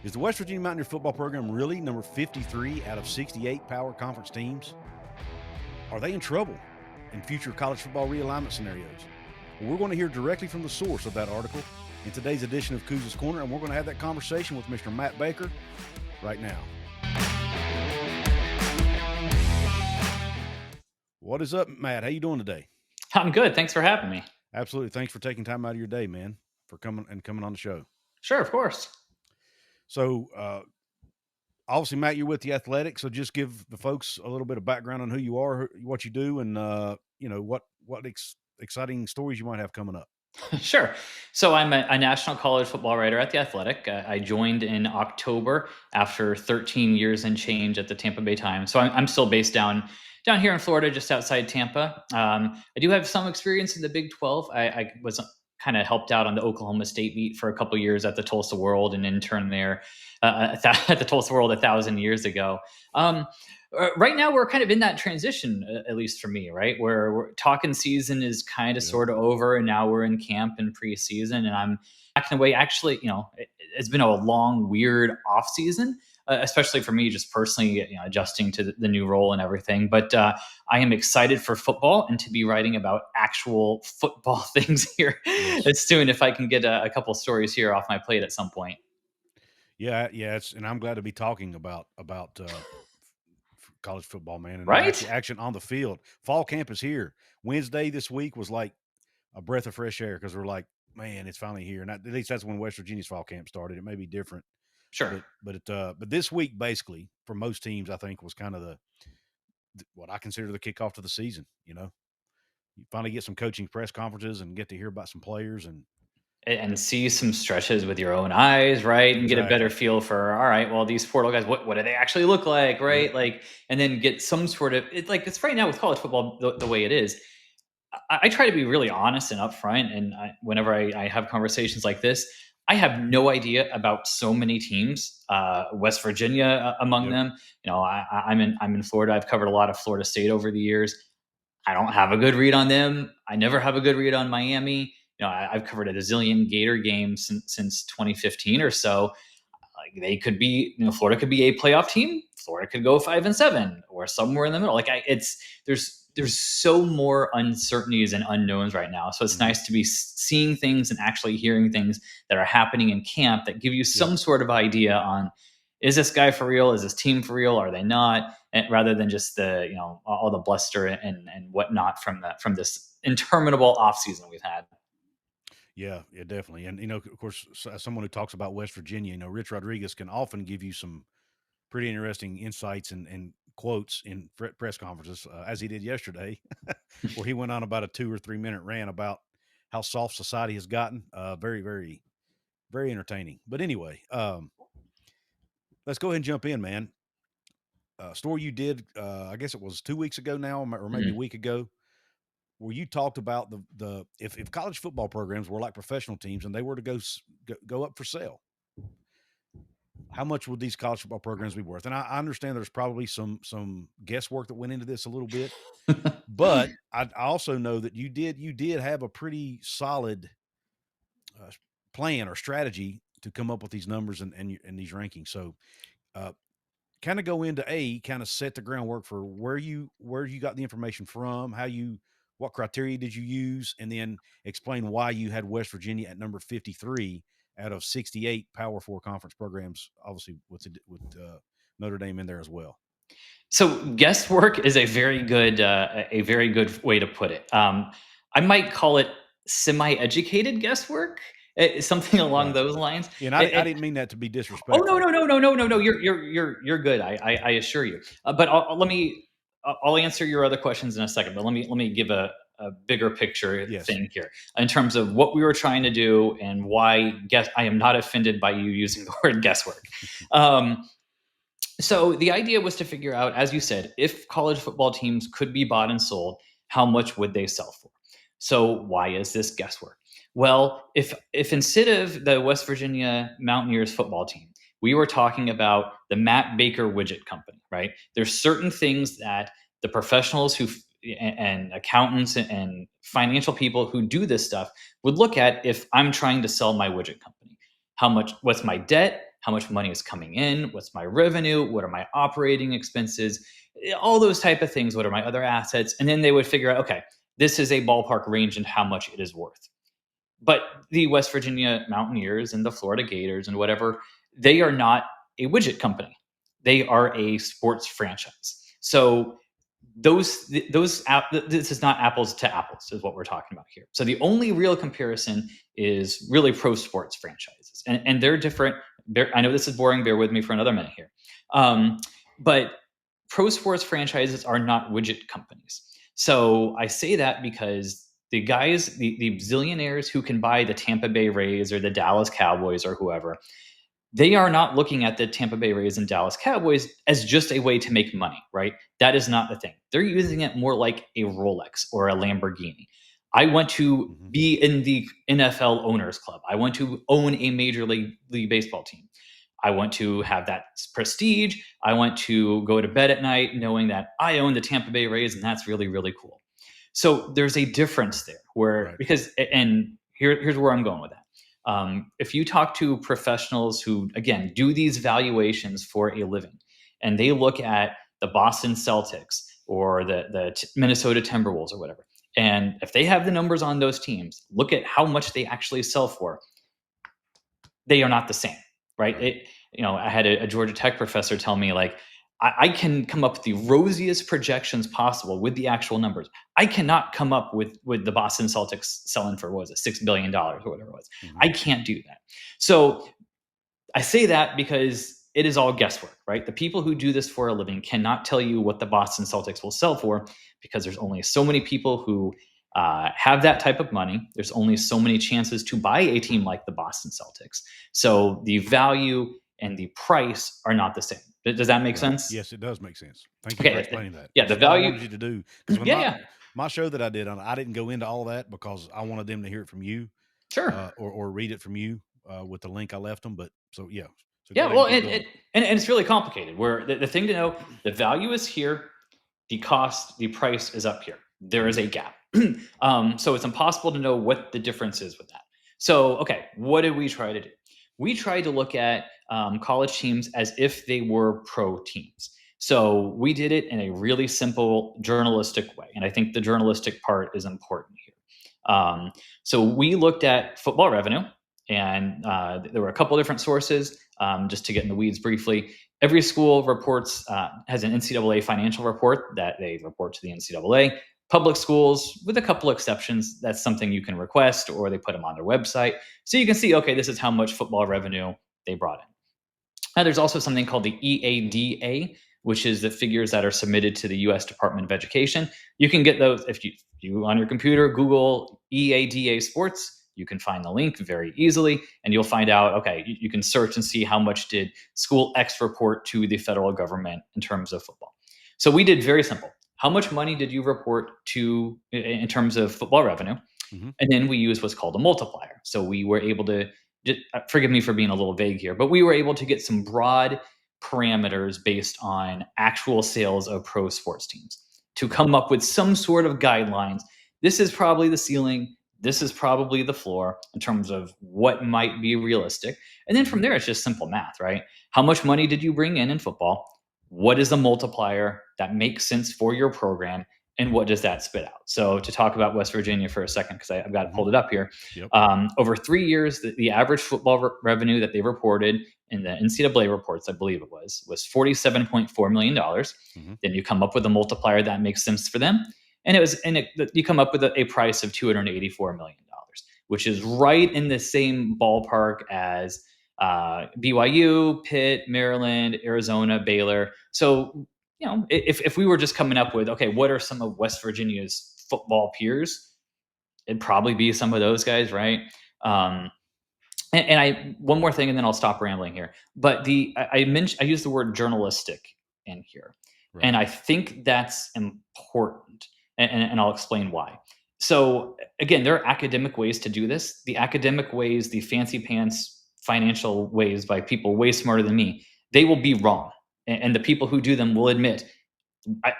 Is the West Virginia Mountaineers football program really number 53 out of 68 power conference teams? Are they in trouble in future college football realignment scenarios? Well, we're going to hear directly from the source of that article in today's edition of Couz's Corner, and we're going to have that conversation with Mr. Matt Baker right now. What is up, Matt? How you doing today? I'm good. Thanks for having me. Absolutely. Thanks for taking time out of your day, man, for coming on the show. Sure, of course. So, obviously, Matt, you're with the Athletic, so just give the folks a little bit of background on who you are, what you do, and what exciting stories you might have coming up. Sure. So I'm a national college football writer at The Athletic. I joined in October after 13 years and change at the Tampa Bay Times. So I'm still based down here in Florida, just outside Tampa. I do have some experience in the Big 12. I was kind of helped out on the Oklahoma State beat for a couple years at the Tulsa World, and interned there at the Tulsa World 1,000 years ago. Right now we're kind of in that transition, at least for me, right? Where we're talking season is kind of sort of over, and now we're in camp and preseason, and I'm backing away. Actually, it's been a long, weird off season, especially for me, just personally, adjusting to the new role and everything. But I am excited for football and to be writing about actual football things here. It's soon, if I can get a couple stories here off my plate at some point. Yeah, and I'm glad to be talking about college football, man, and Right? action on the field. Fall camp is here. Wednesday this week was like a breath of fresh air because we're like, man, it's finally here. And at least that's when West Virginia's fall camp started. It may be different, Sure. but this week basically for most teams, I think was kind of what I consider the kickoff to the season. You finally get some coaching press conferences and get to hear about some players And see some stretches with your own eyes, right? And get a better Exactly. feel for, all right, well, these portal guys, what do they actually look like, right? Yep. Like, and then get some sort of, it's right now with college football the way it is. I try to be really honest and upfront, and whenever I have conversations like this, I have no idea about so many teams. West Virginia among Yep. them. I'm in Florida. I've covered a lot of Florida State over the years. I don't have a good read on them. I never have a good read on Miami. I've covered a zillion Gator games since 2015 or so. Like, they could be, Florida could be a playoff team. Florida could go 5-7 or somewhere in the middle. Like, there's so more uncertainties and unknowns right now. So it's nice to be seeing things and actually hearing things that are happening in camp that give you some sort of idea on, is this guy for real? Is this team for real? Are they not? And rather than just all the bluster and whatnot from this interminable offseason we've had. Yeah, definitely. And, of course, as someone who talks about West Virginia, Rich Rodriguez can often give you some pretty interesting insights and quotes in press conferences, as he did yesterday, where he went on about a 2 or 3 minute rant about how soft society has gotten. Very, very, very entertaining. But anyway, let's go ahead and jump in, man. Story you did, I guess it was 2 weeks ago now, or maybe a week ago, where you talked about if college football programs were like professional teams and they were to go up for sale, how much would these college football programs be worth? And I understand there's probably some guesswork that went into this a little bit, but I also know that you did have a pretty solid plan or strategy to come up with these numbers and these rankings. So, kind of go into kind of set the groundwork for where you got the information from, what criteria did you use, and then explain why you had West Virginia at number 53 out of 68 Power 4 conference programs, obviously with Notre Dame in there as well. So guesswork is a very good way to put it. I might call it semi-educated guesswork, something along Gotcha. those lines. Yeah, and I didn't mean that to be Oh, disrespectful. no. You're good. I assure you. But I'll answer your other questions in a second. But let me give a bigger picture thing here in terms of what we were trying to do and why. I am not offended by you using the word guesswork. So the idea was to figure out, as you said, if college football teams could be bought and sold, how much would they sell for? So why is this guesswork? Well, if instead of the West Virginia Mountaineers football team, we were talking about the Matt Baker widget company, right? There's certain things that the professionals and accountants and financial people who do this stuff would look at if I'm trying to sell my widget company. What's my debt? how much money is coming in, what's my revenue, what are my operating expenses, all those type of things, what are my other assets, and then they would figure out, okay, this is a ballpark range and how much it is worth. But the West Virginia Mountaineers and the Florida Gators and whatever, they are not a widget company. They are a sports franchise. So this is not apples to apples is what we're talking about here. So the only real comparison is really pro sports franchises, and they're different. I know this is boring. Bear with me for another minute here. But pro sports franchises are not widget companies. So I say that because the guys, the zillionaires who can buy the Tampa Bay Rays or the Dallas Cowboys or whoever, they are not looking at the Tampa Bay Rays and Dallas Cowboys as just a way to make money, right? That is not the thing. They're using it more like a Rolex or a Lamborghini. I want to be in the NFL Owners Club. I want to own a Major League Baseball team. I want to have that prestige. I want to go to bed at night knowing that I own the Tampa Bay Rays, and that's really, really cool. So there's a difference there where, because, and here's where I'm going with that. If you talk to professionals who, again, do these valuations for a living, and they look at the Boston Celtics or the Minnesota Timberwolves or whatever, and if they have the numbers on those teams, look at how much they actually sell for, they are not the same, right? I had a Georgia Tech professor tell me, like, I can come up with the rosiest projections possible with the actual numbers. I cannot come up with the Boston Celtics selling for, what was it, $6 billion or whatever it was. I can't do that. So I say that because it is all guesswork, right? The people who do this for a living cannot tell you what the Boston Celtics will sell for, because there's only so many people who have that type of money. There's only so many chances to buy a team like the Boston Celtics. So the value and the price are not the same. Does that make sense? Yes, it does make sense. Thank you for explaining that. Yeah, That's the what I value. wanted you to do, because when Yeah. my show that I did on, I didn't go into all that because I wanted them to hear it from you, Sure. or read it from you with the link I left them. But so yeah, so go Yeah, ahead well, and keep going. and it's really complicated. Where the thing to know, the value is here, the price is up here. There is a gap. So it's impossible to know what the difference is with that. So, okay, what did we try to do? We tried to look at college teams as if they were pro teams. So we did it in a really simple journalistic way. And I think the journalistic part is important here. So we looked at football revenue, and there were a couple different sources. Just to get in the weeds briefly, every school has an NCAA financial report that they report to the NCAA. Public schools, with a couple exceptions, that's something you can request, or they put them on their website. So you can see, okay, this is how much football revenue they brought in. Now, there's also something called the EADA, which is the figures that are submitted to the U.S. Department of Education. You can get those if you on your computer, Google EADA sports. You can find the link very easily, and you'll find out, okay, you can search and see how much did school X report to the federal government in terms of football. So we did very simple. How much money did you report to in terms of football revenue? And then we used what's called a multiplier. So we were able to, forgive me for being a little vague here, but we were able to get some broad parameters based on actual sales of pro sports teams to come up with some sort of guidelines. This is probably the ceiling. This is probably the floor in terms of what might be realistic. And then from there, it's just simple math, right? How much money did you bring in football? What is the multiplier that makes sense for your program? And what does that spit out? So to talk about West Virginia for a second, because I've got it pulled it up here. Yep. Over 3 years, the average football revenue that they reported in the NCAA reports, I believe it was $47.4 million. Then you come up with a multiplier that makes sense for them. And you come up with a price of $284 million, which is right in the same ballpark as BYU, Pitt, Maryland, Arizona, Baylor. So, if we were just coming up with, okay, what are some of West Virginia's football peers? It'd probably be some of those guys, right? And one more thing, and then I'll stop rambling here. But I used the word journalistic in here, and I think that's important, and I'll explain why. So again, there are academic ways to do this. The academic ways, the fancy pants financial ways by people way smarter than me, they will be wrong. And the people who do them will admit,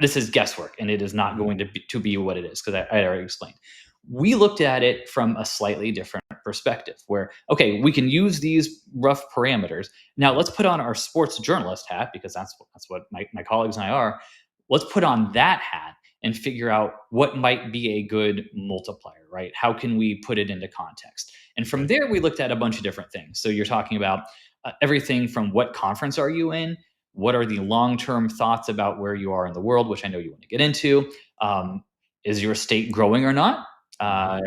this is guesswork, and it is not going to be what it is, because I already explained. We looked at it from a slightly different perspective where, okay, we can use these rough parameters. Now let's put on our sports journalist hat, because that's what my colleagues and I are. Let's put on that hat and figure out what might be a good multiplier, right? How can we put it into context? And from Right. there, we looked at a bunch of different things. So you're talking about everything from what conference are you in? What are the long term thoughts about where you are in the world, which I know you want to get into? Is your state growing or not? Hmm. Uh,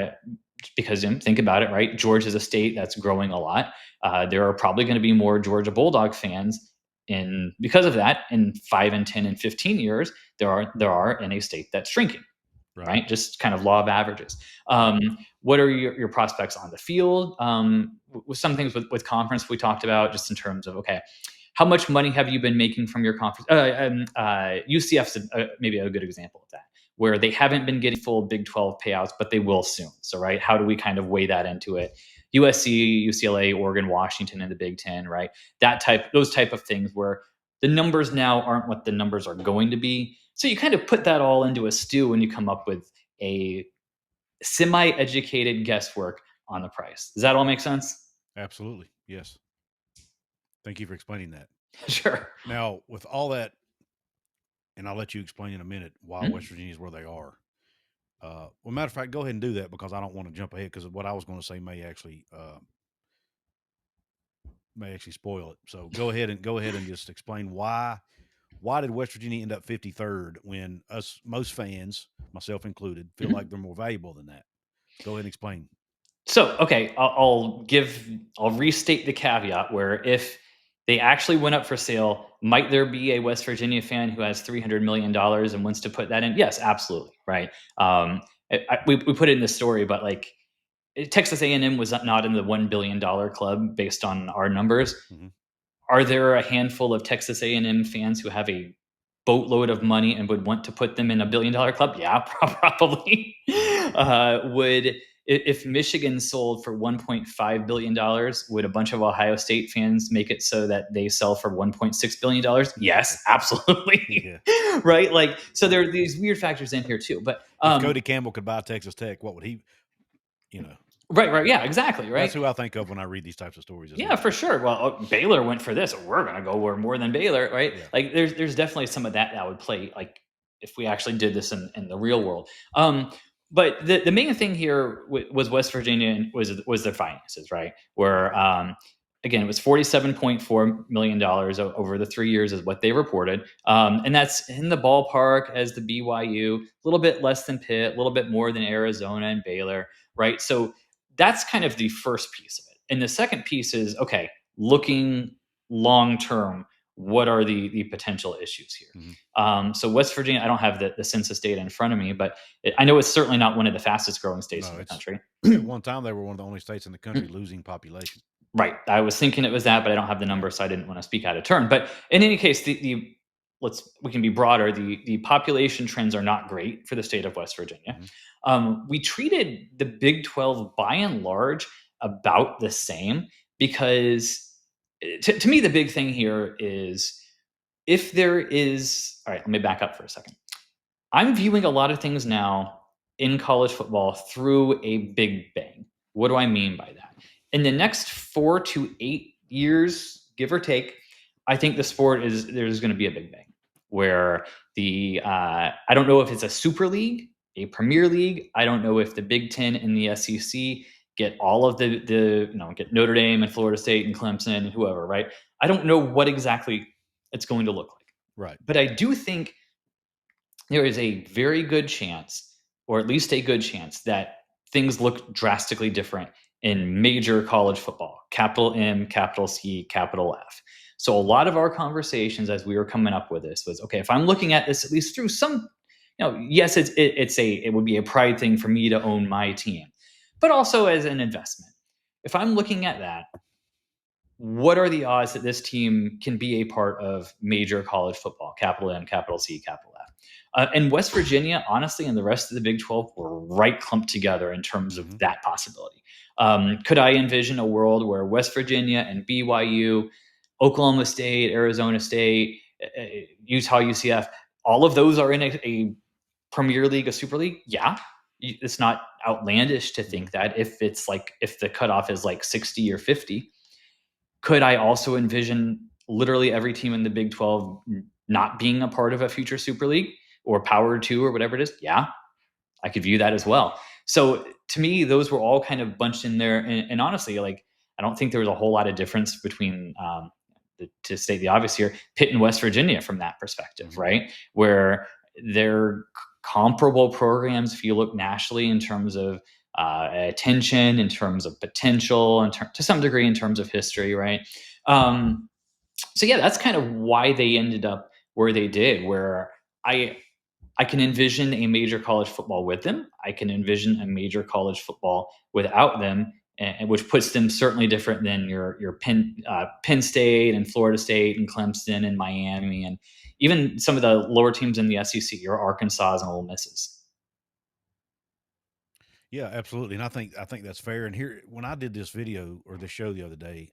because think about it, right? Georgia is a state that's growing a lot. There are probably going to be more Georgia Bulldog fans in because of that in 5 and 10 and 15 years. There are in a state that's shrinking, Right. right? Just kind of law of averages. Right. What are your prospects on the field? With some things with conference we talked about, just in terms of, okay, how much money have you been making from your conference? UCF's maybe a good example of that, where they haven't been getting full Big 12 payouts, but they will soon. So, right, how do we kind of weigh that into it? USC, UCLA, Oregon, Washington, and the Big Ten, right? Those type of things where the numbers now aren't what the numbers are going to be. So you kind of put that all into a stew and you come up with a semi-educated guesswork on the price. Does that all make sense? Absolutely. Yes. Thank you for explaining that. Sure. Now, with all that, and I'll let you explain in a minute why West Mhm. Virginia is where they are. Well, matter of fact, go ahead and do that because I don't want to jump ahead because what I was going to say may actually spoil it. So go ahead and just explain why did West Virginia end up 53rd when us most fans, myself included, feel like Mhm. they're more valuable than that. Go ahead and explain. So, okay, I'll restate the caveat where if they actually went up for sale, might there be a West Virginia fan who has $300 million and wants to put that in? Yes, absolutely, right. We put it in the story, but like Texas A&M was not in the $1 billion club based on our numbers. Hmm. Are there a handful of Texas A&M fans who have a boatload of money and would want to put them in $1 billion club? Yeah, probably. Right. Would if Michigan sold for $1.5 billion, would a bunch of Ohio State fans make it so that they sell for $1.6 billion? Yes, absolutely. Yeah. Right? Like, so there are these weird factors in here too. But If Cody Campbell could buy Texas Tech, what would he? You know, right, yeah, exactly, that's right. who I think of when I read these types of stories as Yeah, well. for sure. Well, Baylor went for this. We're gonna go where more than Baylor, right? Yeah. Like, there's definitely some of that would play. Like, if we actually did this in the real world. But the main thing here was West Virginia and was their finances, right? Right. Where again, it was $47.4 million over the 3 years is what they reported, and that's in the ballpark as the BYU, a little bit less than Pitt, a little bit more than Arizona and Baylor, right? So that's kind of the first piece of it. And the second piece is, okay, looking long term, what are the potential issues here? Hmm. So West Virginia, I don't have the census data in front of me, but I know it's certainly not one of the fastest growing states in No, the it's country. at one time they were one of the only states in the country losing population. Right. I was thinking it was that, but I don't have the Yeah. number, so I didn't want to speak out of turn. But in any case, the we can be broader. The population trends are not great for the state of West Virginia. Hmm. We treated the Big 12 by and large about the same because to me the big thing here is if there is all right. Let me back up for a second. I'm viewing a lot of things now in college football through a big bang. What do I mean by that? In the next 4 to 8 years, give or take, I think the sport is there's going to be a big bang where the I don't know if it's a super league, a premier league. I don't know if the Big Ten and the SEC get all of the get Notre Dame and Florida State and Clemson and whoever, right? I don't know what exactly it's going to look like, Right. but I do think there is a very good chance, or at least a good chance, that things look drastically different in major college football. Capital M, capital C, capital F. So a lot of our conversations as we were coming up with this was, okay, if I'm looking at this at least through some, yes, it would be a pride thing for me to own my team, but also as an investment. If I'm looking at that, what are the odds that this team can be a part of major college football? Capital M, capital C, capital F. And West Virginia, honestly, and the rest of the Big 12 were right clumped together in terms of Hmm. that possibility. Could I envision a world where West Virginia and BYU, Oklahoma State, Arizona State, Utah, UCF, all of those are in a Premier League, a Super League? Yeah. it's not outlandish to Mhm. think that if the cutoff is like 60 or 50, could I also envision literally every team in the Big 12 not being a part of a future Super League or Power 2 or whatever it is? Yeah, I could view that as well. So to me, those were all kind of bunched in there. And honestly, like, I don't think there was a whole lot of difference between, to state the obvious here, Pitt and West Virginia from that perspective, Mhm. right? Where they're comparable programs if you look nationally in terms of attention, in terms of potential, to some degree in terms of history, right? Um, so yeah, that's kind of why they ended up where they did. Where I I can envision a major college football with them. I can envision a major college football without them, and which puts them certainly different than your Penn State and Florida State and Clemson and Miami and even some of the lower teams in the SEC, your Arkansas and Ole Misses. Yeah, absolutely, and I think that's fair. And here, when I did this video or this show the other day,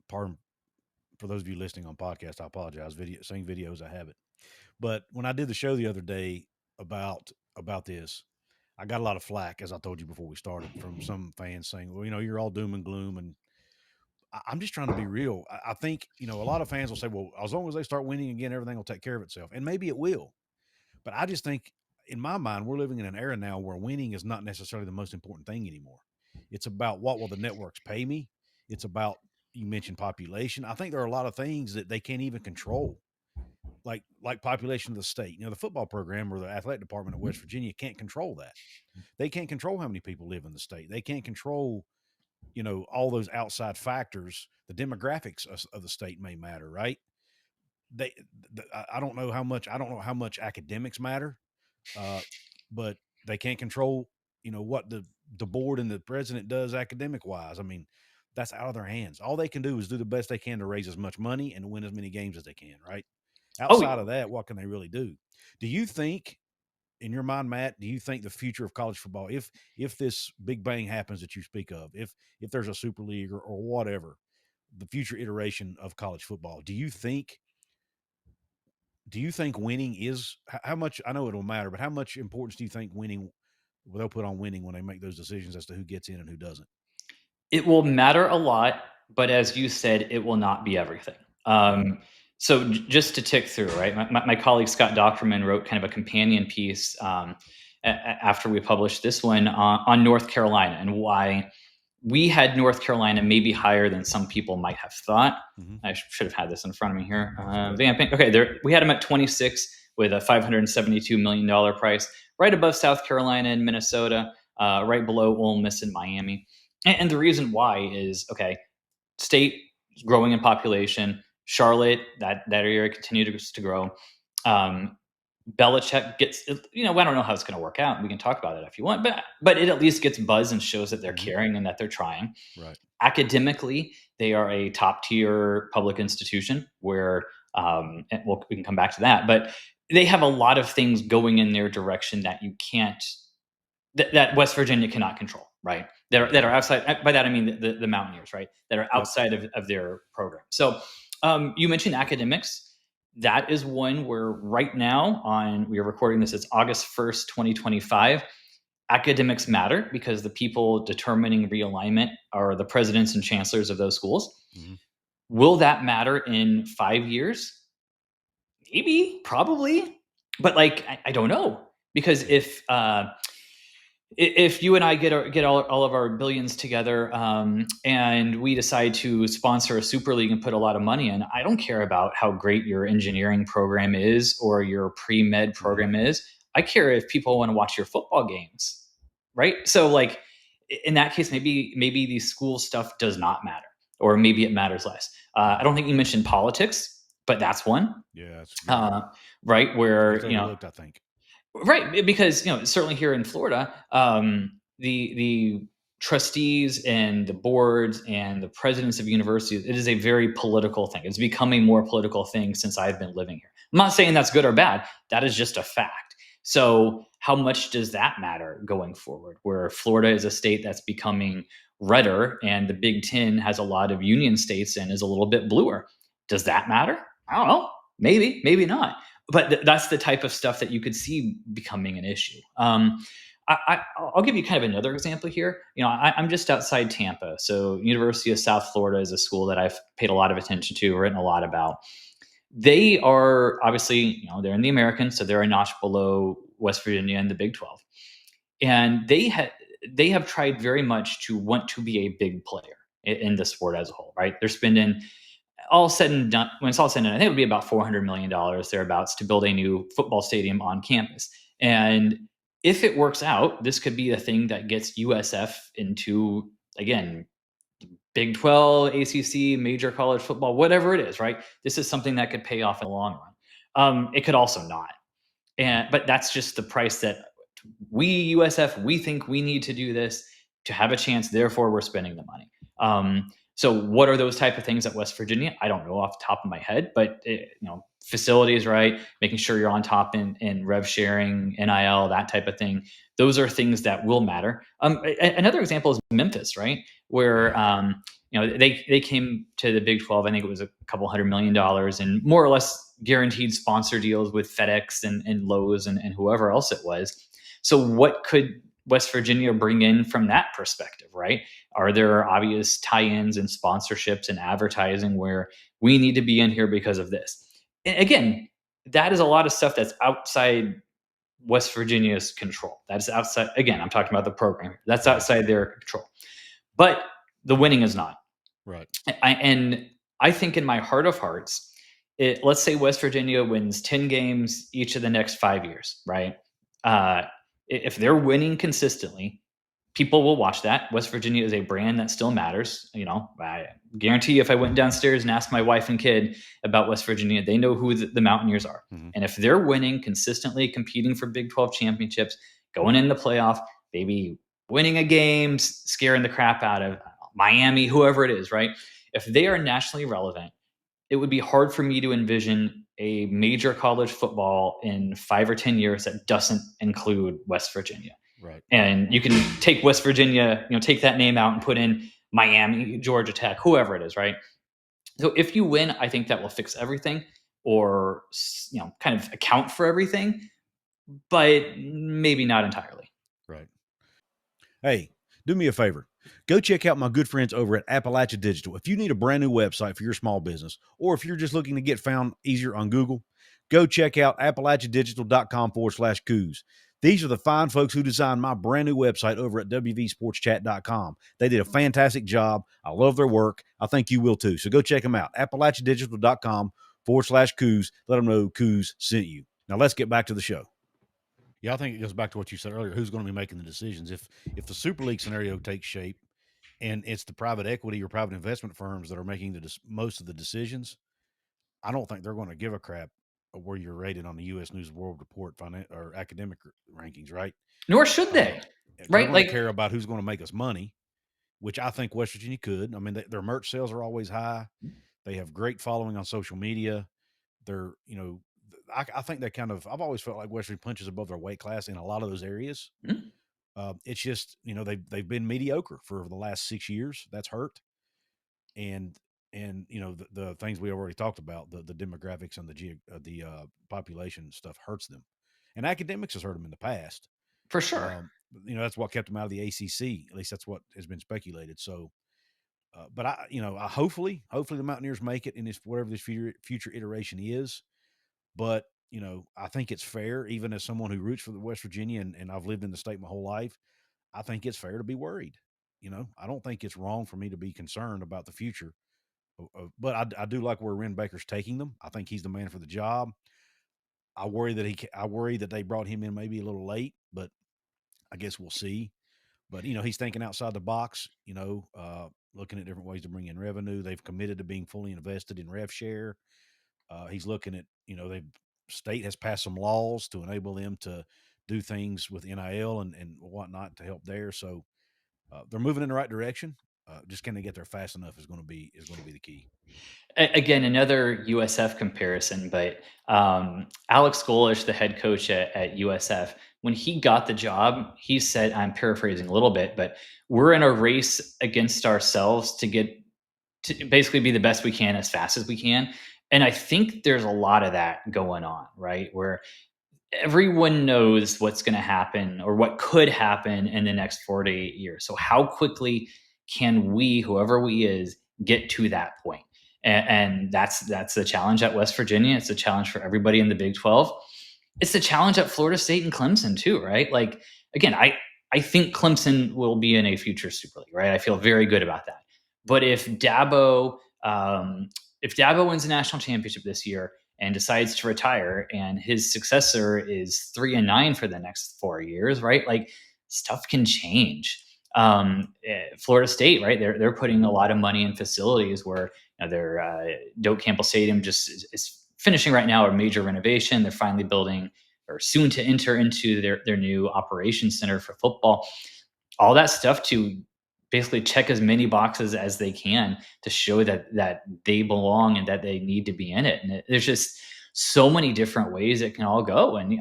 pardon for those of you listening on podcast, I apologize. Seeing videos, I have it. But when I did the show the other day about this, I got a lot of flack, as I told you before we started, from some fans saying, "Well, you're all doom and gloom." And I'm just trying to be real. I think a lot of fans will say, "Well, as long as they start winning again, everything will take care of itself," and maybe it will. But I just think, in my mind, we're living in an era now where winning is not necessarily the most important thing anymore. It's about what will the networks pay me. It's about, you mentioned population. I think there are a lot of things that they can't even control, like population of the state. The football program or the athletic department of West Virginia can't control that. They can't control how many people live in the state. They can't control, all those outside factors. The demographics of the state may matter, right? They, I don't know how much. I don't know how much academics matter, uh, but they can't control, what the board and the president does academic wise. I mean, that's out of their hands. All they can do is do the best they can to raise as much money and win as many games as they can, right? Outside Oh, of that, what can they really do? Do you think, in your mind, Matt, do you think the future of college football, if this big bang happens that you speak of, if there's a super league or whatever, the future iteration of college football, do you think winning is how much? I know it'll matter, but how much importance do you think winning they'll put on winning when they make those decisions as to who gets in and who doesn't? it will matter a lot, but as you said, it will not be everything. Right. So just to tick through, right? My colleague Scott Dockerman wrote kind of a companion piece after we published this one on North Carolina and why we had North Carolina maybe higher than some people might have thought. Hmm. I should have had this in front of me here. That's okay. Vamping. Okay, there we had them at 26 with a $572 million price, right above South Carolina and Minnesota, right below Ole Miss and Miami. And the reason why is okay, state growing in population, Charlotte, that area continues to grow. Um, Belichick gets, I don't know how it's going to work out. We can talk about it if you want, but it at least gets buzz and shows that they're Hmm. caring and that they're trying. Right. Academically, they are a top tier public institution where, and we can come back to that, but they have a lot of things going in their direction that you can't that West Virginia cannot control, right? Right. That are outside. By that I mean the Mountaineers, right? That are Yep. outside of their program. So you mentioned academics. That is one where right now we are recording this. It's August 1st, 2025. Academics matter because the people determining realignment are the presidents and chancellors of those schools. Hmm. Will that matter in 5 years? Maybe, probably, but like I don't know because Yeah. if you and I get all of our billions together and we decide to sponsor a super league and put a lot of money in, I don't care about how great your engineering program is or your pre med Hmm. program is. I care if people want to watch your football games, right? So like in that case, maybe the school stuff does not matter, or maybe it matters less. I Hmm. don't think you mentioned politics, but that's one, Yeah, that's a good one. uh, right? It Where gets overlooked, I think. right, because certainly here in Florida, the trustees and the boards and the presidents of universities, it is a very political thing. It's becoming more political thing since I've been living here. I'm not saying that's good or bad. That is just a fact. So how much does that matter going forward? Where Florida is a state that's becoming redder, and the Big Ten has a lot of union states and is a little bit bluer. Does that matter? I don't know. Maybe, maybe not, but that's the type of stuff that you could see becoming an issue. I'll give you kind of another example here. I'm just outside Tampa, so University of South Florida is a school that I've paid a lot of attention to, written a lot about. They are obviously, they're in the American, so they're a notch below West Virginia in the Big 12, and they have tried very much to want to be a big player in the sport as a whole. Right? They're spending all said and done, when it's all said and done, I think it would be about $400 million thereabouts to build a new football stadium on campus. And if it works out, this could be a thing that gets USF into, again, Big 12, ACC, major college football, whatever it is, right? This is something that could pay off in the long run. It could also not. But that's just the price that we, USF, we think we need to do this to have a chance. Therefore, we're spending the money. So what are those type of things at West Virginia? I don't know off the top of my head, but facilities, right? Making sure you're on top in rev sharing, NIL, that type of thing. Those are things that will matter. Another example is Memphis, right? Where they came to the Big 12. I think it was a couple $100 million and more or less guaranteed sponsor deals with FedEx and Lowe's and whoever else it was. So what could West Virginia bring in from that perspective, right? Are there obvious tie-ins and sponsorships and advertising where we need to be in here because of this? And again, that is a lot of stuff that's outside West Virginia's control. That's outside, again, I'm talking about the program. That's outside their control. But the winning is not. Right. And I think in my heart of hearts, let's say West Virginia wins 10 games each of the next 5 years, right? If they're winning consistently, people will watch that. West Virginia is a brand that still matters. I guarantee if I went downstairs and asked my wife and kid about West Virginia, they know who the Mountaineers are. Mm-hmm. And if they're winning consistently, competing for Big 12 championships, going in the playoff, maybe winning a game, scaring the crap out of Miami, whoever it is, right? If they are nationally relevant, it would be hard for me to envision a major college football in 5 or 10 years that doesn't include West Virginia. Right. And you can take West Virginia, take that name out and put in Miami, Georgia Tech, whoever it is, right? So if you win, I think that will fix everything or, kind of account for everything, but maybe not entirely. Right. Hey, do me a favor. Go check out my good friends over at Appalachia Digital. If you need a brand new website for your small business, or if you're just looking to get found easier on Google, go check out appalachiadigital.com/Couz. These are the fine folks who designed my brand new website over at wvsportschat.com. They did a fantastic job. I love their work. I think you will too. So go check them out. appalachiadigital.com/Couz. Let them know Couz sent you. Now let's get back to the show. Yeah, I think it goes back to what you said earlier. Who's going to be making the decisions? If the Super League scenario takes shape and it's the private equity or private investment firms that are making most of the decisions, I don't think they're going to give a crap where you're rated on the U.S. News World Report or academic rankings, right? Nor should they, right? They're going to care about who's going to make us money, which I think West Virginia could. I mean, their merch sales are always high. They have great following on social media. They're, I think they I've always felt like West Virginia punches above their weight class in a lot of those areas. Mm-hmm. It's just, they've been mediocre for the last 6 years. That's hurt. And the things we already talked about, the demographics and the population stuff hurts them. And academics has hurt them in the past. For sure. That's what kept them out of the ACC. At least that's what has been speculated. So, but I hopefully the Mountaineers make it in whatever this future iteration is. But, I think it's fair, even as someone who roots for the West Virginia and I've lived in the state my whole life, I think it's fair to be worried. I don't think it's wrong for me to be concerned about the future. But I do like where Ren Baker's taking them. I think he's the man for the job. I worry that they brought him in maybe a little late, but I guess we'll see. But, he's thinking outside the box, looking at different ways to bring in revenue. They've committed to being fully invested in rev share. He's looking at, state has passed some laws to enable them to do things with NIL and whatnot to help there. So they're moving in the right direction. Just can they get there fast enough is going to be the key. Again, another USF comparison, but Alex Golish, the head coach at USF, when he got the job, he said, I'm paraphrasing a little bit, but we're in a race against ourselves to get to basically be the best we can as fast as we can. And I think there's a lot of that going on, right? Where everyone knows what's going to happen or what could happen in the next 4 to 8 years. So how quickly can we, whoever we is, get to that point? And that's the challenge at West Virginia. It's a challenge for everybody in the Big 12. It's the challenge at Florida State and Clemson too, right? Like again, I think Clemson will be in a future Super League, right? I feel very good about that. But if Dabo wins the national championship this year and decides to retire, and his successor is 3-9 for the next 4 years, right? Like stuff can change. Florida State, right? They're putting a lot of money in facilities where their Doak Campbell Stadium just is finishing right now a major renovation. They're finally building or soon to enter into their new operations center for football. All that stuff to basically check as many boxes as they can to show that they belong and that they need to be in it. And there's just so many different ways it can all go. And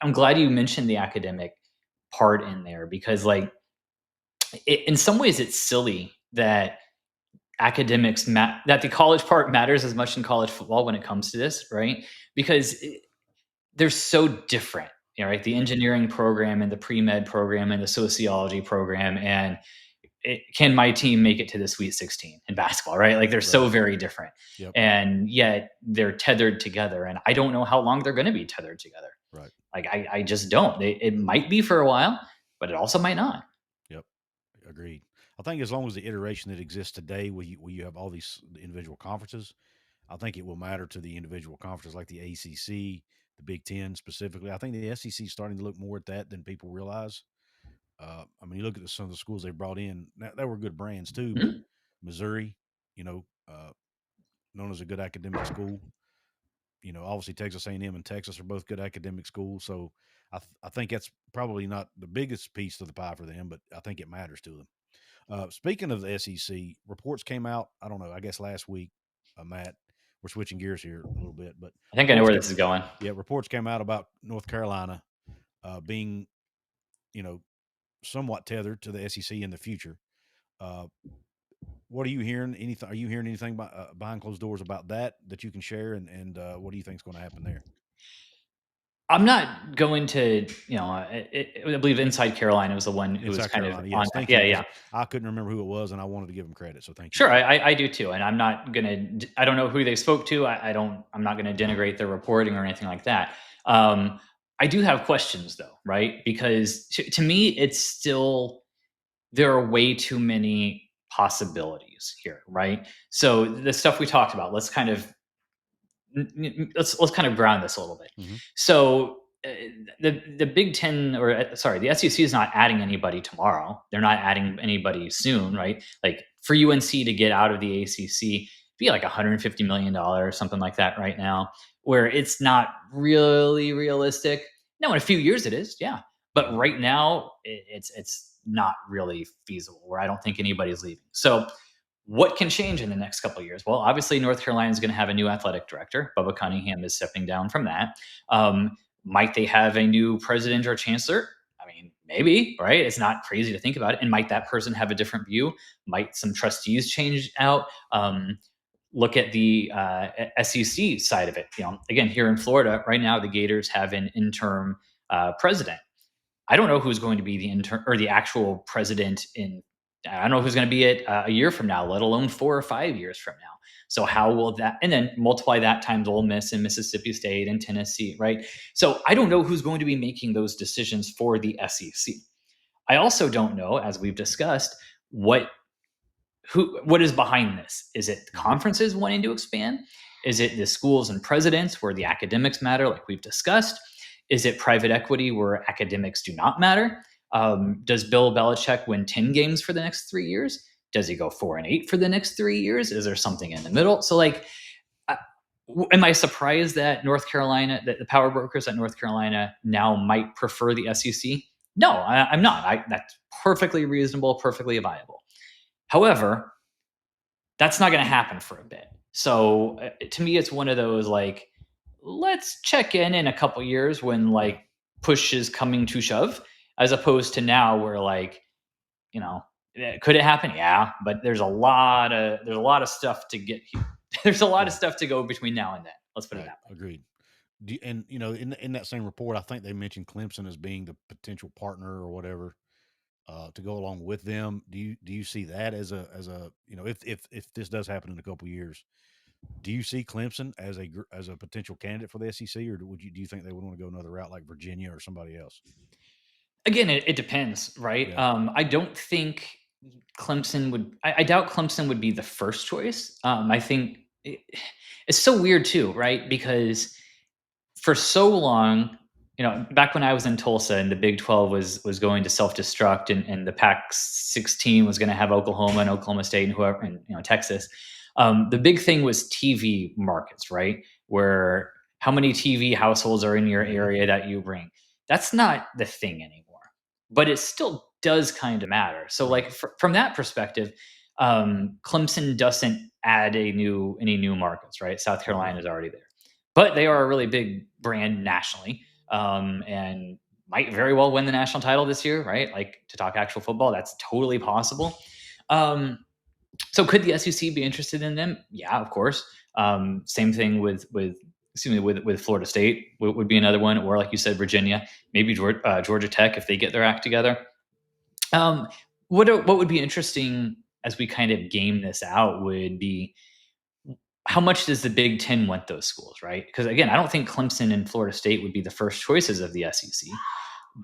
I'm glad you mentioned the academic part in there because like in some ways it's silly that that the college part matters as much in college football when it comes to this, right? Because they're so different, right? The engineering program and the pre-med program and the sociology program and can my team make it to the Sweet 16 in basketball, right? Like they're so Right. very different. Yep. And yet they're tethered together. And I don't know how long they're going to be tethered together. Right. Like I just don't. It might be for a while, but it also might not. Yep. Agreed. I think as long as the iteration that exists today, where you have all these individual conferences, I think it will matter to the individual conferences like the ACC, the Big Ten specifically. I think the SEC is starting to look more at that than people realize. I mean, you look at some of the schools they brought in; that were good brands too. But Mhm. Missouri, known as a good academic school, obviously Texas A&M and Texas are both good academic schools. So I think that's probably not the biggest piece of the pie for them, but I think it matters to them. Speaking of the SEC, reports came out. I don't know. I guess last week, Matt. We're switching gears here a little bit, but I think I know reports where came. this is going. Yeah, reports came out about North Carolina being, you know, somewhat tethered to the SEC in the future. Uh, what are you hearing? Anything? Are you hearing anything behind closed doors about that you can share? And what do you think is going to happen there? I'm not going to, I believe Inside Carolina was the one who was Inside kind of Carolina, on yes. that. Thank you, Yeah, because yeah. I couldn't remember who it was, and I wanted to give him credit. So thank you Sure, for that. I do too, and I'm not gonna. I don't know who they spoke to. I don't. I'm not gonna denigrate their reporting or anything like that. I do have questions though, right? Because to me, it's still there are way too many possibilities here, right? So the stuff we talked about. Let's kind of ground this a little bit. Hmm. So the Big Ten, or sorry, the SEC is not adding anybody tomorrow. They're not adding anybody soon, right? Like for UNC to get out of the ACC, be like $150 million, something like that, right now, where it's not really realistic. Now, in a few years, it is, yeah, but Hmm. right now, it's not really feasible. Where I don't think anybody's leaving. So what can change in the next couple of years? Well, obviously, North Carolina is going to have a new athletic director. Bubba Right. Cunningham is stepping down from that. Might they have a new president or chancellor? I mean, maybe, right? It's not crazy to think about it. And might that person have a different view? Might some trustees change out? Look at the SEC side of it. Again, here in Florida right now, the Gators have an interim president. I don't know who's going to be the intern or the actual president in. I don't know who's going to be it a year from now, let alone 4 or 5 years from now. So how will that, and then multiply that times Ole Miss and Mississippi State and Tennessee, right? So I don't know who's going to be making those decisions for the SEC. I also don't know, as we've discussed, what what is behind this. Is it Hmm. conferences wanting to expand? Is it the schools and presidents where the academics matter, like we've discussed? Is it private equity where academics do not matter? Does Bill Belichick win 10 games for the next 3 years? Does he go 4-8 for the next 3 years? Is there something in the middle? So, like, am I surprised that that the power brokers at North Carolina now might prefer the SEC? No, I'm not. That's perfectly reasonable, perfectly viable. However, that's not going to happen for a bit. So to me, it's one of those like, let's check in a couple years when Yeah. like push is coming to shove, as opposed to now where like you know could it happen? Yeah, but there's a lot of stuff to get. There's a lot of Yeah. stuff to go between now and then. Let's put it Right. that way. Agreed. And in that same report, I think they mentioned Clemson as being the potential partner or whatever to go along with them. Do you see that as a if this does happen in a couple years, do you see Clemson as a potential candidate for the SEC, or do you think they would want to go another route like Virginia or somebody else? Again, it depends, right? Yeah. I don't think Clemson would. I doubt Clemson would be the first choice. I think it's so weird too, right? Because for so long, back when I was in Tulsa and the Big 12 was going to self destruct, and the Pac 16 was going to have Oklahoma and Oklahoma State and whoever, and Texas. The big thing was TV markets, right? Where how many TV households are in your Hmm. area that you bring? That's not the thing anymore, but it still does kind of matter. So, Right. like from that perspective, Clemson doesn't add any new markets, right? South Hmm. Carolina is already there, but they are a really big brand nationally, and might very well win the national title this year, right? Like, to talk actual football, that's totally possible. Um, so could the SEC be interested in them? Yeah, of course. Same thing with excuse me with Florida State would be another one, or like you said, Virginia, maybe Georgia Tech if they get their act together. Um, what would be interesting as we kind of game this out would be how much does the Big Ten want those schools, right? Because again, I don't think Clemson and Florida State would be the first choices of the SEC.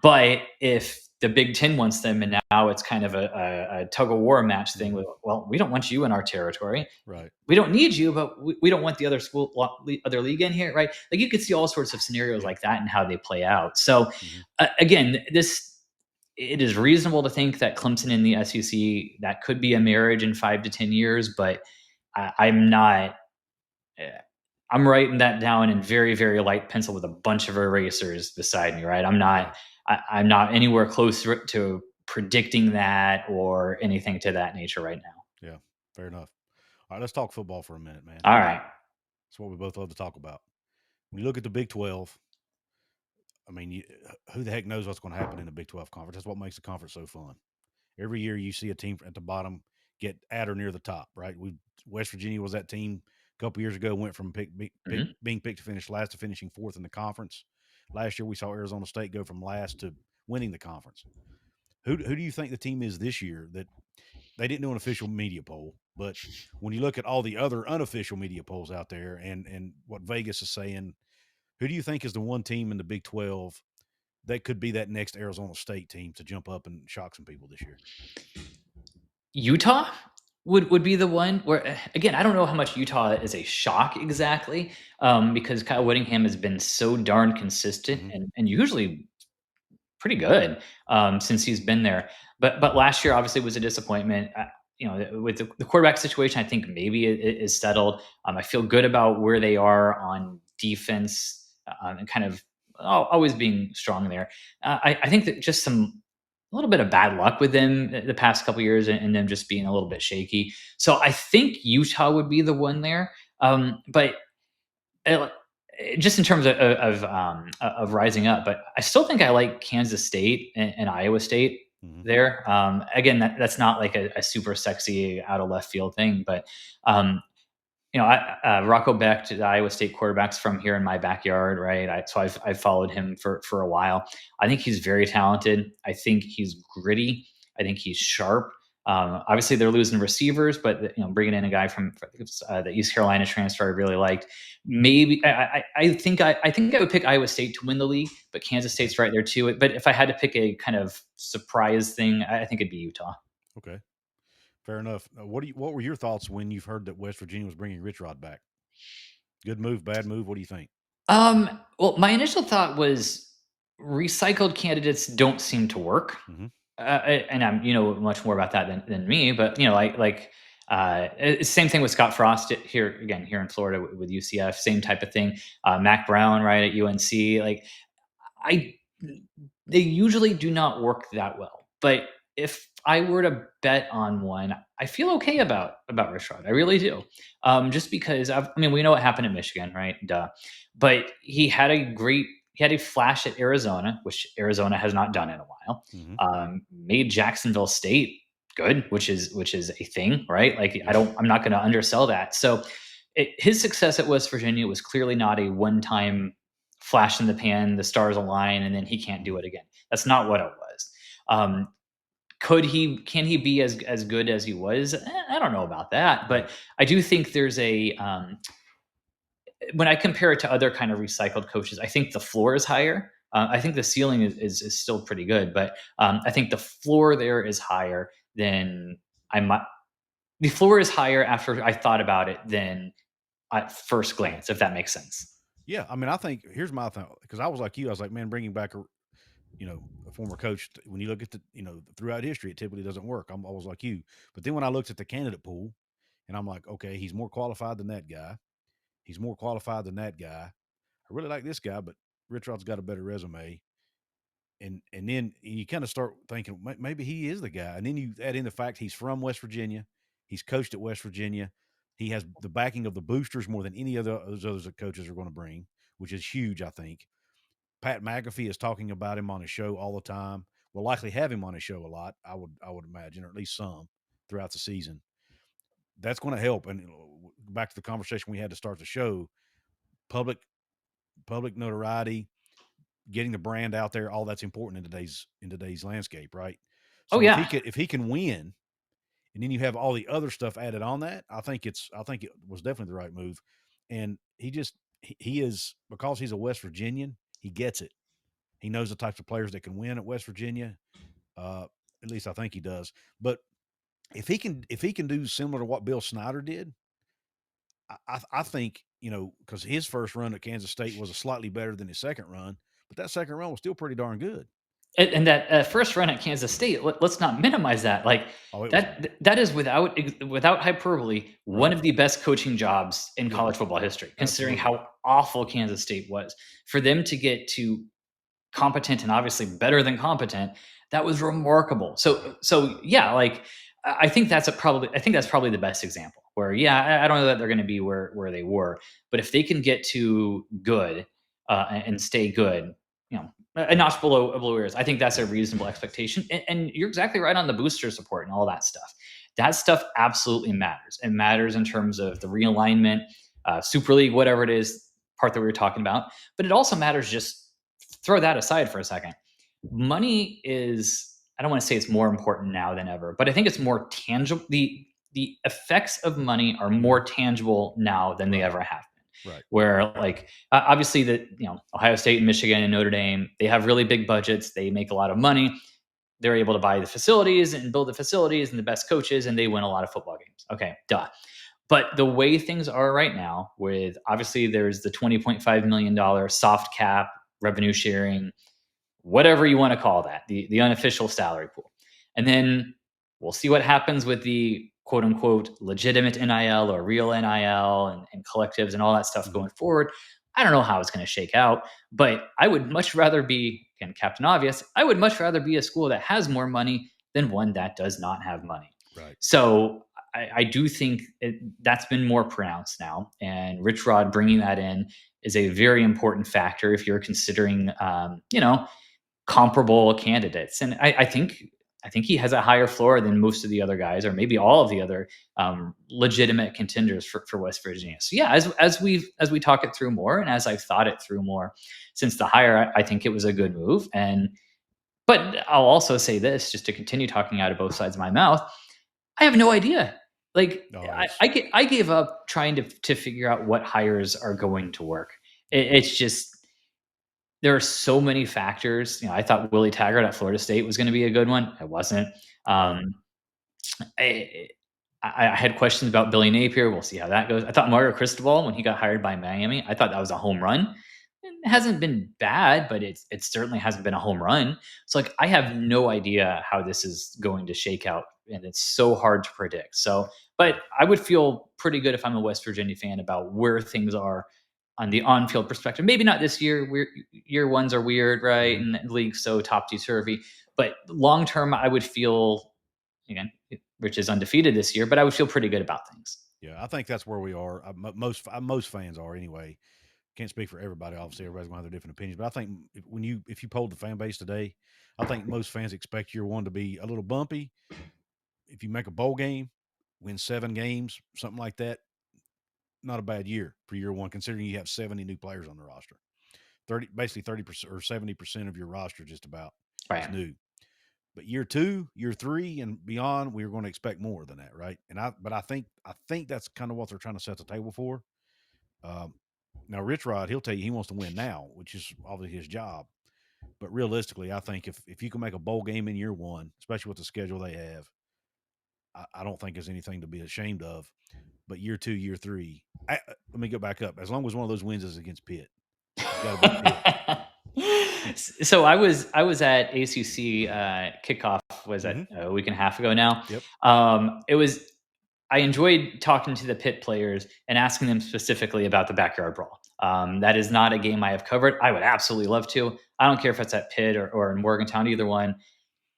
But if the Big Ten wants them, and now it's kind of a tug of war match thing Hmm. with, well, we don't want you in our territory. Right. We don't need you, but we don't want the other league in here, right? Like, you could see all sorts of scenarios Yeah. like that and how they play out. So Hmm. again, this it is reasonable to think that Clemson in the SEC, that could be a marriage in 5 to 10 years, but I'm not. eh, I'm writing that down in very, very light pencil with a bunch of erasers beside me, right? Yeah. I'm not anywhere close to predicting that or anything to that nature right now. Yeah. Fair enough. All right, let's talk football for a minute, man. All right. That's what we both love to talk about. When you look at the Big 12, I mean, who the heck knows what's going to happen in the Big 12 conference? That's what makes the conference so fun. Every year you see a team at the bottom get at or near the top, right? West Virginia was that team a couple years ago, went from Mhm. being picked to finish last to finishing fourth in the conference. Last year we saw Arizona State go from last to winning the conference. Who do you think the team is this year? That they didn't do an official media poll, but when you look at all the other unofficial media polls out there and what Vegas is saying, who do you think is the one team in the Big 12 that could be that next Arizona State team to jump up and shock some people this year? Utah would be the one where, again, I don't know how much Utah is a shock exactly, because Kyle Whittingham has been so darn consistent Hmm. and usually pretty good, since he's been there. But last year obviously was a disappointment. With the quarterback situation, I think maybe it is settled. I feel good about where they are on defense, and kind of always being strong there. I think that just a little bit of bad luck with them the past couple years, and them just being a little bit shaky. So I think Utah would be the one there. But uh, just in terms of rising up, but I still think I like Kansas State and Iowa State Hmm. there. Again, that's not like a super sexy out of left field thing, but um, Rocco Becht, the Iowa State quarterbacks from here in my backyard, right? I've followed him for a while. I think he's very talented. I think he's gritty. I think he's sharp. Obviously, they're losing receivers, but bringing in a guy from the East Carolina transfer I really liked. Maybe I think I would pick Iowa State to win the league, but Kansas Okay. State's right there too. But if I had to pick a kind of surprise thing, I think it'd be Utah. Okay. Fair enough. What were your thoughts when you've heard that West Virginia was bringing Rich Rod back? Good move, bad move. What do you think? Well, my initial thought was recycled candidates don't seem to work. Hmm. And I'm, much more about that than me, but it's the same thing with Scott Frost here in Florida with UCF, same type of thing. Mac Brown, right, at UNC. Like, I they usually do not work that well. But if I were to bet on one, I feel okay about Rashad. I really do. Just because we know what happened at Michigan, right? Duh. But he had a flash at Arizona, which Arizona has not done in a while. Hmm. Made Jacksonville State good, which is a thing, right? Like, Yep. I'm not going to undersell that. So his success at West Virginia was clearly not a one time flash in the pan, the stars align, and then he can't do Mhm. it again. That's not what it was. Um, could he? Can he be as good as he was? I don't know about that, Right. but I do think there's a when I compare it to other kind of recycled coaches, I think the floor is higher. I think the ceiling is still pretty good, but I think the floor there is higher than I might. The floor is higher after I thought about it than at first glance, if that makes sense. Yeah, I mean, I think here's my thought because I was like you. I was like, man, bringing back a former coach. When you look at throughout history, it typically doesn't work. I was like you, but then when I looked at the candidate pool, and I'm like, okay, he's more qualified than that guy. He's more qualified than that guy. I really like this guy, but Rich Rod's got a better resume. And then you kind of start thinking maybe he is the guy. And then you add in the fact he's from West Virginia. He's coached at West Virginia. He has the backing of the boosters more than any of those others that coaches are going to bring, which is huge, I think. Pat McAfee is talking about him on his show all the time. We'll likely have him on his show a lot, I would imagine, or at least some throughout the season. That's going to help. And back to the conversation we had to start the show, public public notoriety, getting the brand out there, all that's important in today's landscape, right? Oh So yeah, if he can win, and then you have all the other stuff added on that, I think it was definitely the right move. And he is, because he's a West Virginian, he gets it. He knows the types of players that can win at West Virginia. Uh, at least I think he does. But if he can do similar to what Bill Snyder did, I think because his first run at Kansas State was a slightly better than his second run, but that second run was still pretty darn good. and that first run at Kansas State, let's not minimize that. Like Oh, it was that is without hyperbole one right. of the best coaching jobs in Yeah, college football history, considering absolutely. how awful Kansas State was. For them to get to competent and obviously better than competent, that was remarkable. So yeah, like I think that's probably the best example where yeah, I don't know that they're going to be where they were, but if they can get to good and stay good, you know, a notch below yours, I think that's a Right. reasonable expectation. And you're exactly right on the booster support and all that stuff. That stuff absolutely matters. It matters in terms of the realignment, Super League, whatever it is, part that we were talking about. But it also matters, just throw that aside for a second. Money is, I don't want to say it's more important now than ever, but I think it's more tangible. The effects of money are more Mhm. tangible now than they Right. ever have been. Right. Where like obviously the Ohio State and Michigan and Notre Dame, they have really big budgets, they make a lot of money, they're able to buy the facilities and build the facilities and the best coaches, and they win a lot of football games. Okay, duh. But the way things are right now, with obviously there's the $20.5 million soft cap, revenue sharing, whatever you want to call that, the unofficial salary pool. And then we'll see what happens with the quote unquote legitimate NIL or real NIL and collectives and all that stuff Mhm. going forward. I don't know how it's going to shake out, but I would much rather be, again, Captain Obvious, I would much rather be a school that has more money than one that does not have money. Right. So I do think that's been more pronounced now. And Rich Rod bringing that in is a very important factor if you're considering, comparable candidates. And I think he has a higher floor than most of the other guys, or maybe all of the other legitimate contenders for West Virginia. So yeah, as we talk it through more, and as I've thought it through more since the hire, I think it was a good move. And but I'll also say this, just to continue talking out of both sides of my mouth, I have no idea. Like No, I gave up trying to figure out what hires are going to work. mhm. It's just there are so many factors. I thought Willie Taggart at Florida State was going to be a good one. It wasn't. Right. Um, I, I had questions about Billy Napier. We'll see how that goes. I thought Mario Cristobal, when he got hired by Miami, I thought that was a home run. It hasn't been bad, but it certainly hasn't been a home run. So like I have no idea how this is going to shake out, and it's so hard to predict. So, but Right. I would feel pretty good if I'm a West Virginia fan about where things are on the on-field perspective. Maybe not this year. Year ones are weird, right? Mhm. And the league's so topsy-turvy. But long term, I would feel, again, Rich is undefeated this year, but I would feel pretty good about things. Yeah, I think that's where we are. Most fans are anyway. Can't speak for everybody. Obviously, everybody's going to have their different opinions, but I think if you polled the fan base today, I think most fans expect year one to be a little bumpy. If you make a bowl game, win 7 games, something like that, not a bad year for year one, considering you have 70 new players on the roster. basically 30% or 70% of your roster just about is Right. new. But year 2, year 3, and beyond, we're going to expect more than that, right? But I think that's kind of what they're trying to set the table for. Um, Now, Rich Rod, he'll tell you he wants to win now, which is obviously his job. But realistically, I think if you can make a bowl game in year 1, especially with the schedule they have, I don't think there's anything to be ashamed of. But year 2, year 3, let me go back up. As long as one of those wins is against Pitt, it's got to be Pitt. So I was at ACC kickoff was that Hmm. a week and a half ago now. Yep. It was I enjoyed talking to the Pitt players and asking them specifically about the backyard brawl. That is not a game I have covered. I would absolutely love to. I don't care if it's at Pitt or in Morgantown, either one.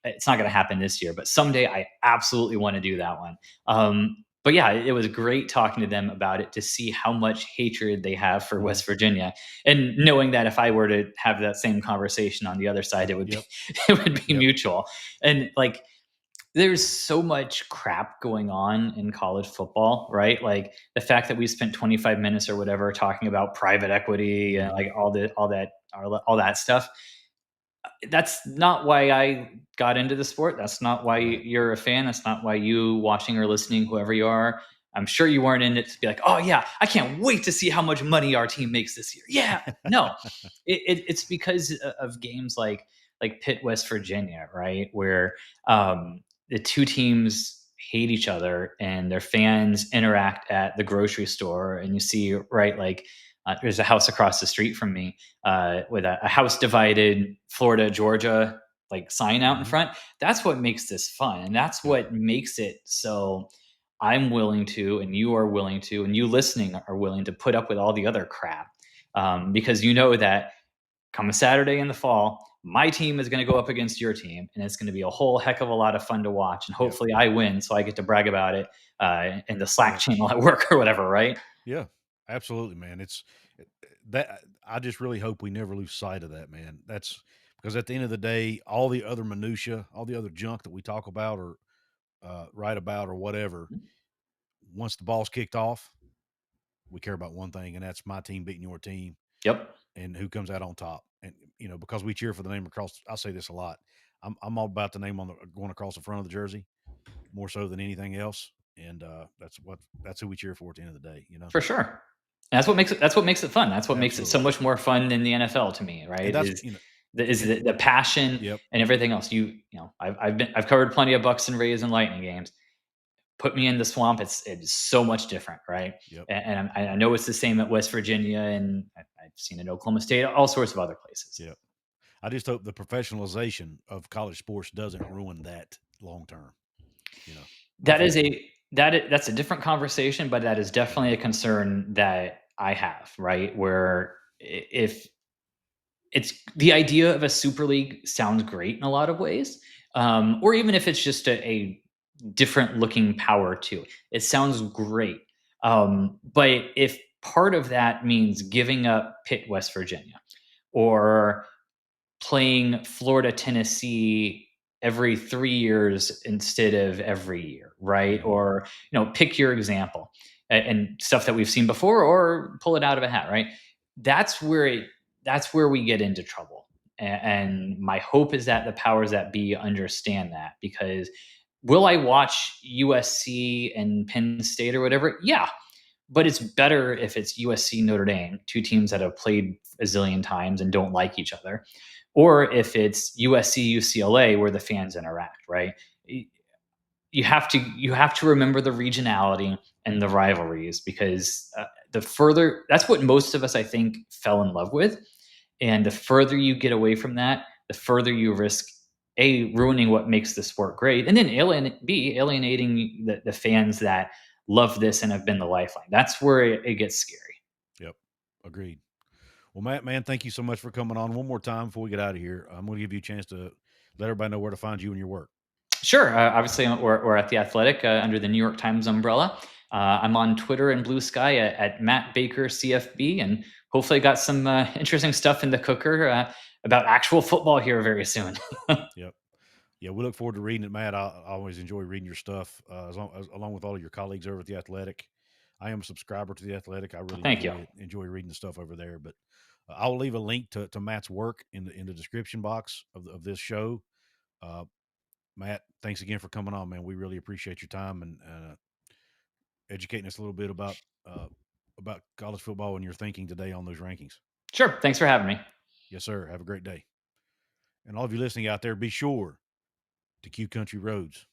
It's not going to happen this year, but someday I absolutely want to do that one. But yeah, it was great talking to them about it to see how much hatred they have for Hmm. West Virginia, and knowing that if I were to have that same conversation on the other side, it would be Yep. it would be Yep. mutual. And like, there's so much crap going on in college football, right? Like the fact that we spent 25 minutes or whatever talking about private equity and Hmm. like all that stuff. That's not why I got into the sport. That's not why Right. you're a fan. That's not why you watching or listening, whoever you are. I'm sure you weren't in it to be like, oh yeah, I can't wait to see how much money our team makes this year. Yeah, no, it's because of games like Pitt, West Virginia, right, where the two teams hate each other and their fans interact at the grocery store, and you see, right, like there's a house across the street from me with a house divided Florida, Georgia, like sign out in Hmm. front. That's what makes this fun. And that's Yep. what makes it so I'm willing to, and you are willing to, and you listening are willing to put up with all the other crap. Because you know that come a Saturday in the fall, my team is going to go up against your team, and it's going to be a whole heck of a lot of fun to watch. And Yep. hopefully, I win, so I get to brag about it in the Slack Yep. channel at work or whatever, right? Yeah, absolutely, man. It's that I just really hope we never lose sight of that, man. That's because at the end of the day, all the other minutia, all the other junk that we talk about or write about or whatever, once the ball's kicked off, we care about one thing, and that's my team beating your team Yep, and who comes out on top. And because we cheer for the name across, I say this a lot. I'm all about the name on the going across the front of the jersey more so than anything else. And that's who we cheer for at the end of the day. for sure. And that's what makes it fun. That's what makes it so Absolutely. much more fun than the NFL to me, And right? that's Is and the passion yep. and everything else. I've covered plenty of Bucks and Rays and Lightning games. Put me in the swamp. It's so much different, right? Yep. And I know it's the same at West Virginia, and I've seen it at Oklahoma State, all sorts of other places. Yep. I just hope the professionalization of college sports doesn't ruin that long term. You know, That is unfortunately. that's a different conversation, but that is definitely a concern that I have, right? Where if it's the idea of a super league sounds great in a lot of ways, or even if it's just a different looking power to it, it sounds great. But if part of that means giving up Pitt, West Virginia, or playing Florida, Tennessee every 3 years instead of every year, right? Hmm. Or pick your example and stuff that we've seen before, or pull it out of a hat, right? That's where it. That's where we get into trouble. And my hope is that the powers that be understand that, because will I watch USC and Penn State or whatever? Yeah, but it's better if it's USC Notre Dame, two teams that have played a zillion times and don't like each other, or if it's USC UCLA where the fans interact, right? You have to remember the regionality and the rivalries, because the further that's what most of us I think fell in love with, and the further you get away from that, the further you risk ruining what makes the sport great, and then alienating the fans that love this and have been the lifeline. That's where it gets scary. Yep. Agreed. Well, Matt, man, thank you so much for coming on one more time before we get out of here. I'm going to give you a chance to let everybody know where to find you and your work. Sure. Obviously, we're at the Athletic under the New York Times umbrella. I'm on Twitter and Blue Sky at Matt Baker CFB, and hopefully, got some interesting stuff in the cooker about actual football here very soon. Yep. Yeah, we look forward to reading it, Matt. I always enjoy reading your stuff, along with all of your colleagues over at the Athletic. I am a subscriber to the Athletic. I really Thank you. enjoy it. Enjoy reading the stuff over there. But I'll leave a link to Matt's work in the description box of this show. Uh, Matt, thanks again for coming on, man. We really appreciate your time and educating us a little bit about college football and your thinking today on those rankings. Sure. Thanks for having me. Yes, sir. Have a great day. And all of you listening out there, be sure to Q Country Roads.